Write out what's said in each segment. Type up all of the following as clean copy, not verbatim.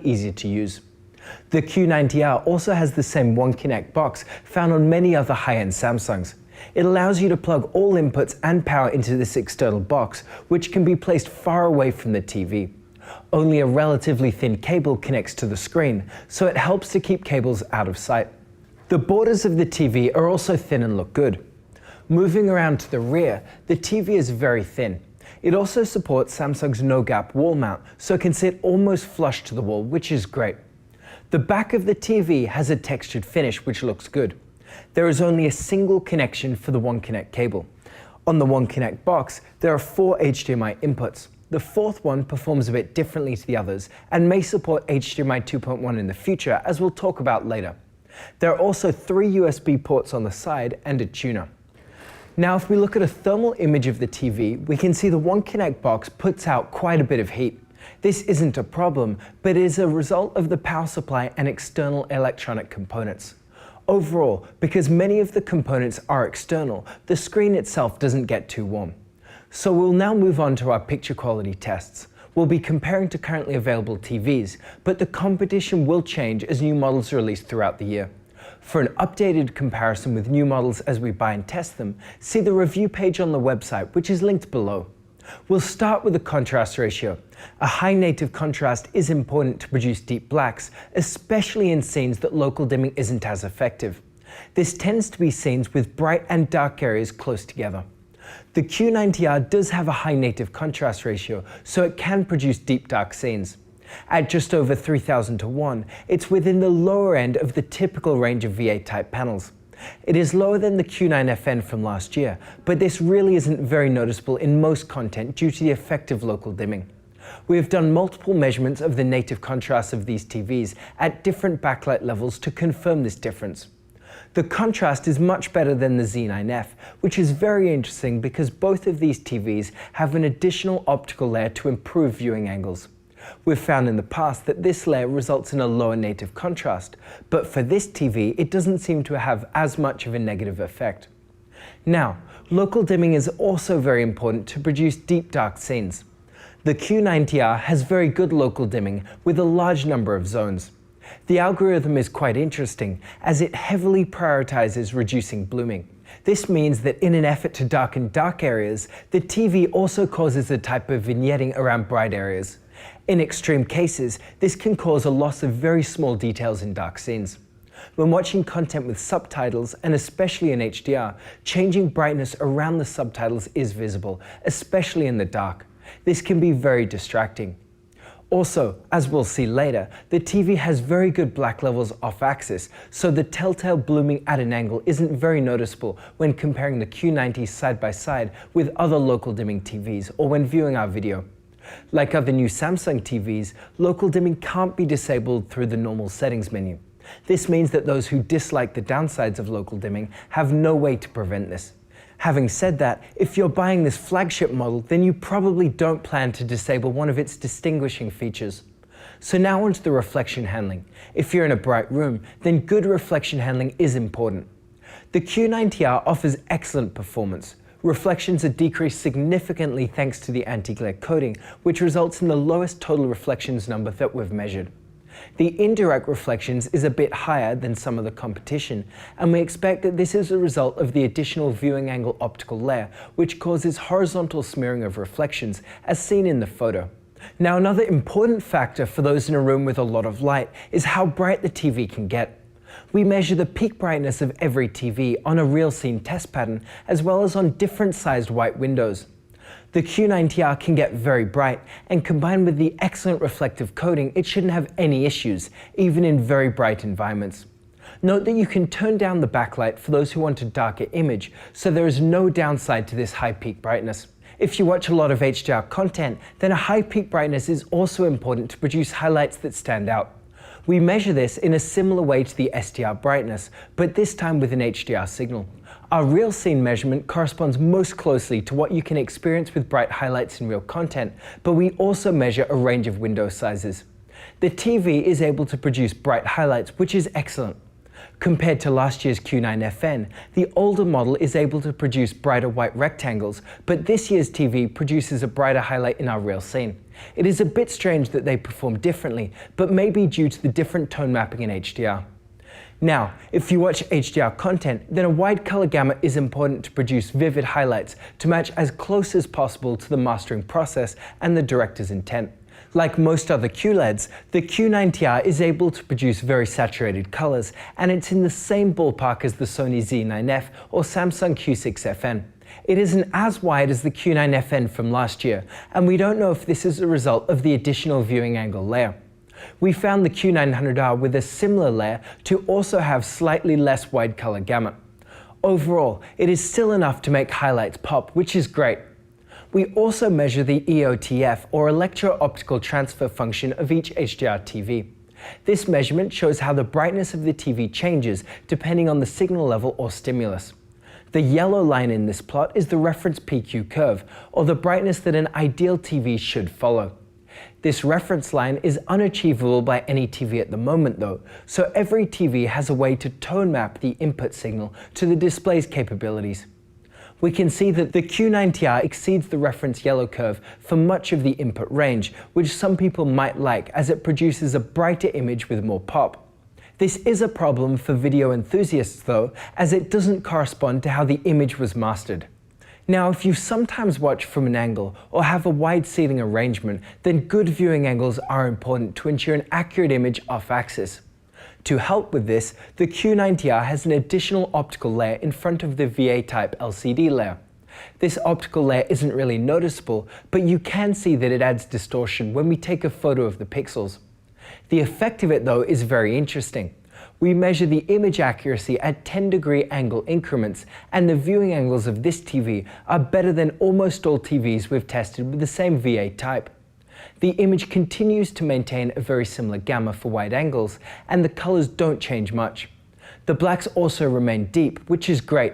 easy to use. The Q90R also has the same One Connect box found on many other high-end Samsungs. It allows you to plug all inputs and power into this external box, which can be placed far away from the TV. Only a relatively thin cable connects to the screen, so it helps to keep cables out of sight. The borders of the TV are also thin and look good. Moving around to the rear, the TV is very thin. It also supports Samsung's no-gap wall mount, so it can sit almost flush to the wall, which is great. The back of the TV has a textured finish, which looks good. There is only a single connection for the One Connect cable. On the One Connect box, there are 4 HDMI inputs. The fourth one performs a bit differently to the others and may support HDMI 2.1 in the future, as we'll talk about later. There are also 3 USB ports on the side and a tuner. Now, if we look at a thermal image of the TV, we can see the One Connect box puts out quite a bit of heat. This isn't a problem, but it is a result of the power supply and external electronic components. Overall, because many of the components are external, the screen itself doesn't get too warm. So we'll now move on to our picture quality tests. We'll be comparing to currently available TVs, but the competition will change as new models are released throughout the year. For an updated comparison with new models as we buy and test them, see the review page on the website, which is linked below. We'll start with the contrast ratio. A high native contrast is important to produce deep blacks, especially in scenes that local dimming isn't as effective. This tends to be scenes with bright and dark areas close together. The Q90R does have a high native contrast ratio, so it can produce deep dark scenes. At just over 3000 to 1, it's within the lower end of the typical range of V8 type panels. It is lower than the Q9FN from last year, but this really isn't very noticeable in most content due to the effective local dimming. We have done multiple measurements of the native contrast of these TVs at different backlight levels to confirm this difference. The contrast is much better than the Z9F, which is very interesting because both of these TVs have an additional optical layer to improve viewing angles. We've found in the past that this layer results in a lower native contrast, but for this TV, it doesn't seem to have as much of a negative effect. Now, local dimming is also very important to produce deep dark scenes. The Q90R has very good local dimming with a large number of zones. The algorithm is quite interesting as it heavily prioritizes reducing blooming. This means that in an effort to darken dark areas, the TV also causes a type of vignetting around bright areas. In extreme cases, this can cause a loss of very small details in dark scenes. When watching content with subtitles, and especially in HDR, changing brightness around the subtitles is visible, especially in the dark. This can be very distracting. Also, as we'll see later, the TV has very good black levels off-axis, so the telltale blooming at an angle isn't very noticeable when comparing the Q90 side by side with other local dimming TVs or when viewing our video. Like other new Samsung TVs, local dimming can't be disabled through the normal settings menu. This means that those who dislike the downsides of local dimming have no way to prevent this. Having said that, if you're buying this flagship model, then you probably don't plan to disable one of its distinguishing features. So now onto the reflection handling. If you're in a bright room, then good reflection handling is important. The Q90R offers excellent performance. Reflections are decreased significantly thanks to the anti-glare coating, which results in the lowest total reflections number that we've measured. The indirect reflections is a bit higher than some of the competition, and we expect that this is a result of the additional viewing angle optical layer, which causes horizontal smearing of reflections, as seen in the photo. Now, another important factor for those in a room with a lot of light is how bright the TV can get. We measure the peak brightness of every TV on a real scene test pattern, as well as on different sized white windows. The Q90R can get very bright, and combined with the excellent reflective coating, it shouldn't have any issues, even in very bright environments. Note that you can turn down the backlight for those who want a darker image, so there is no downside to this high peak brightness. If you watch a lot of HDR content, then a high peak brightness is also important to produce highlights that stand out. We measure this in a similar way to the SDR brightness, but this time with an HDR signal. Our real scene measurement corresponds most closely to what you can experience with bright highlights in real content, but we also measure a range of window sizes. The TV is able to produce bright highlights, which is excellent. Compared to last year's Q9FN, the older model is able to produce brighter white rectangles, but this year's TV produces a brighter highlight in our real scene. It is a bit strange that they perform differently, but may be due to the different tone mapping in HDR. Now, if you watch HDR content, then a wide color gamut is important to produce vivid highlights to match as close as possible to the mastering process and the director's intent. Like most other QLEDs, the Q90R is able to produce very saturated colors, and it's in the same ballpark as the Sony Z9F or Samsung Q6FN. It isn't as wide as the Q9FN from last year, and we don't know if this is a result of the additional viewing angle layer. We found the Q900R with a similar layer to also have slightly less wide color gamut. Overall, it is still enough to make highlights pop, which is great. We also measure the EOTF, or electro-optical transfer function, of each HDR TV. This measurement shows how the brightness of the TV changes depending on the signal level or stimulus. The yellow line in this plot is the reference PQ curve, or the brightness that an ideal TV should follow. This reference line is unachievable by any TV at the moment though, so every TV has a way to tone map the input signal to the display's capabilities. We can see that the Q90R exceeds the reference yellow curve for much of the input range, which some people might like as it produces a brighter image with more pop. This is a problem for video enthusiasts though, as it doesn't correspond to how the image was mastered. Now, if you sometimes watch from an angle or have a wide seating arrangement, then good viewing angles are important to ensure an accurate image off-axis. To help with this, the Q90R has an additional optical layer in front of the VA-type LCD layer. This optical layer isn't really noticeable, but you can see that it adds distortion when we take a photo of the pixels. The effect of it though is very interesting. We measure the image accuracy at 10-degree angle increments, and the viewing angles of this TV are better than almost all TVs we've tested with the same VA type. The image continues to maintain a very similar gamma for wide angles, and the colors don't change much. The blacks also remain deep, which is great.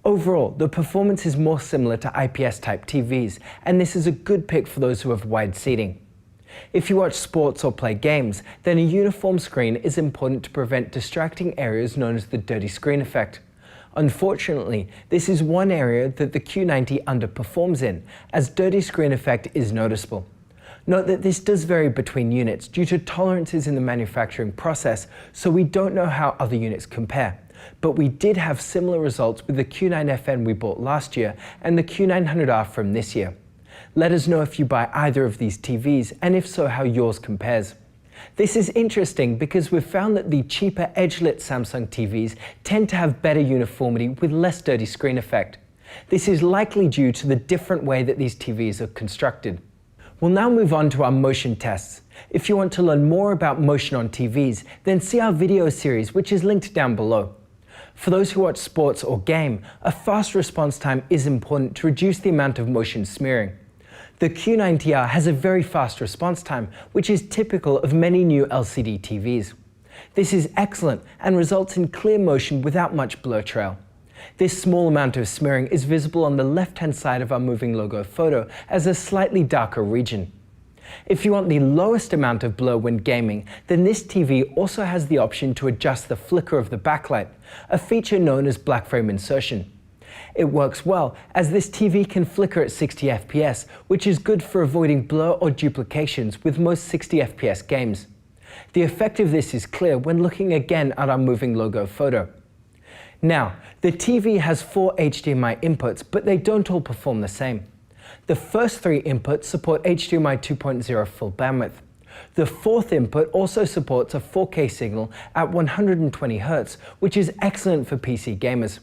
Overall, the performance is more similar to IPS-type TVs, and this is a good pick for those who have wide seating. If you watch sports or play games, then a uniform screen is important to prevent distracting areas known as the dirty screen effect. Unfortunately, this is one area that the Q90 underperforms in, as dirty screen effect is noticeable. Note that this does vary between units due to tolerances in the manufacturing process, so we don't know how other units compare. But we did have similar results with the Q9FN we bought last year and the Q900R from this year. Let us know if you buy either of these TVs, and if so, how yours compares. This is interesting because we've found that the cheaper edge-lit Samsung TVs tend to have better uniformity with less dirty screen effect. This is likely due to the different way that these TVs are constructed. We'll now move on to our motion tests. If you want to learn more about motion on TVs, then see our video series, which is linked down below. For those who watch sports or game, a fast response time is important to reduce the amount of motion smearing. The Q90R has a very fast response time, which is typical of many new LCD TVs. This is excellent and results in clear motion without much blur trail. This small amount of smearing is visible on the left-hand side of our moving logo photo as a slightly darker region. If you want the lowest amount of blur when gaming, then this TV also has the option to adjust the flicker of the backlight, a feature known as black frame insertion. It works well, as this TV can flicker at 60 FPS, which is good for avoiding blur or duplications with most 60 FPS games. The effect of this is clear when looking again at our moving logo photo. Now, the TV has 4 HDMI inputs, but they don't all perform the same. The first 3 inputs support HDMI 2.0 full bandwidth. The fourth input also supports a 4K signal at 120 Hz, which is excellent for PC gamers.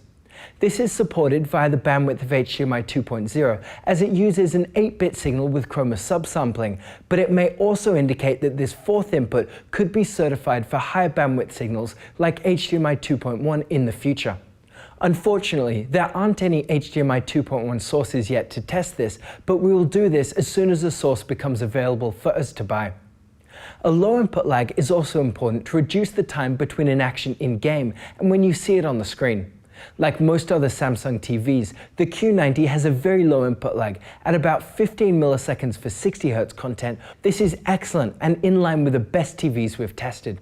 This is supported via the bandwidth of HDMI 2.0, as it uses an 8-bit signal with chroma subsampling, but it may also indicate that this fourth input could be certified for higher bandwidth signals like HDMI 2.1 in the future. Unfortunately, there aren't any HDMI 2.1 sources yet to test this, but we will do this as soon as a source becomes available for us to buy. A low input lag is also important to reduce the time between an action in-game and when you see it on the screen. Like most other Samsung TVs, the Q90 has a very low input lag at about 15 milliseconds for 60 Hz content. This is excellent and in line with the best TVs we've tested.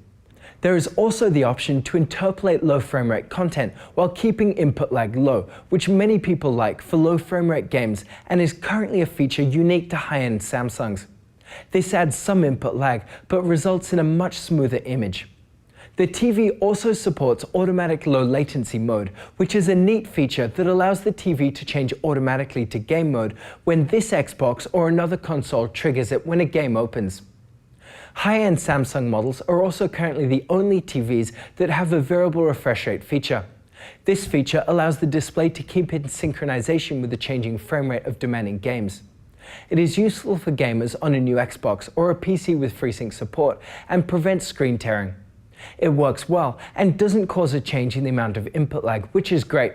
There is also the option to interpolate low frame rate content while keeping input lag low, which many people like for low frame rate games and is currently a feature unique to high-end Samsungs. This adds some input lag, but results in a much smoother image. The TV also supports automatic low latency mode, which is a neat feature that allows the TV to change automatically to game mode when this Xbox or another console triggers it when a game opens. High-end Samsung models are also currently the only TVs that have a variable refresh rate feature. This feature allows the display to keep in synchronization with the changing frame rate of demanding games. It is useful for gamers on a new Xbox or a PC with FreeSync support and prevents screen tearing. It works well and doesn't cause a change in the amount of input lag, which is great.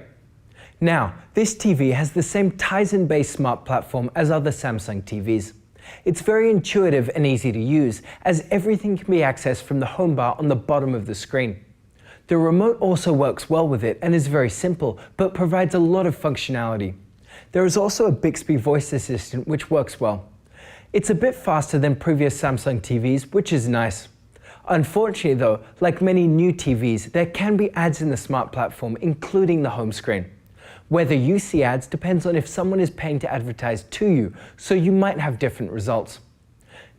Now, this TV has the same Tizen-based smart platform as other Samsung TVs. It's very intuitive and easy to use, as everything can be accessed from the home bar on the bottom of the screen. The remote also works well with it and is very simple, but provides a lot of functionality. There is also a Bixby voice assistant which works well. It's a bit faster than previous Samsung TVs, which is nice. Unfortunately though, like many new TVs, there can be ads in the smart platform, including the home screen. Whether you see ads depends on if someone is paying to advertise to you, so you might have different results.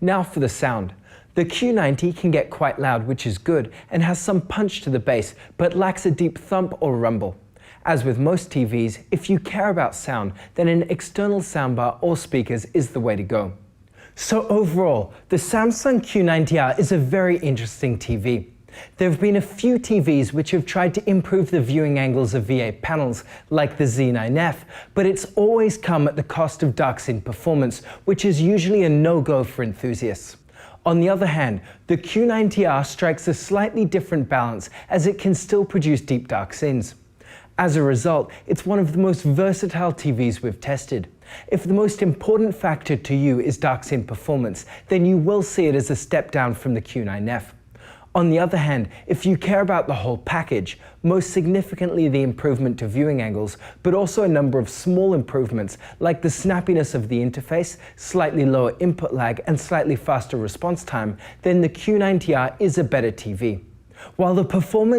Now for the sound. The Q90 can get quite loud, which is good, and has some punch to the bass, but lacks a deep thump or rumble. As with most TVs, if you care about sound, then an external soundbar or speakers is the way to go. So overall, the Samsung Q90R is a very interesting TV. There have been a few TVs which have tried to improve the viewing angles of V8 panels, like the Z9F, but it's always come at the cost of dark-scene performance, which is usually a no-go for enthusiasts. On the other hand, the Q90R strikes a slightly different balance, as it can still produce deep dark scenes. As a result, it's one of the most versatile TVs we've tested. If the most important factor to you is dark scene performance, then you will see it as a step down from the Q9F. On the other hand, if you care about the whole package, most significantly the improvement to viewing angles, but also a number of small improvements like the snappiness of the interface, slightly lower input lag and slightly faster response time, then the Q90R is a better TV. While the performance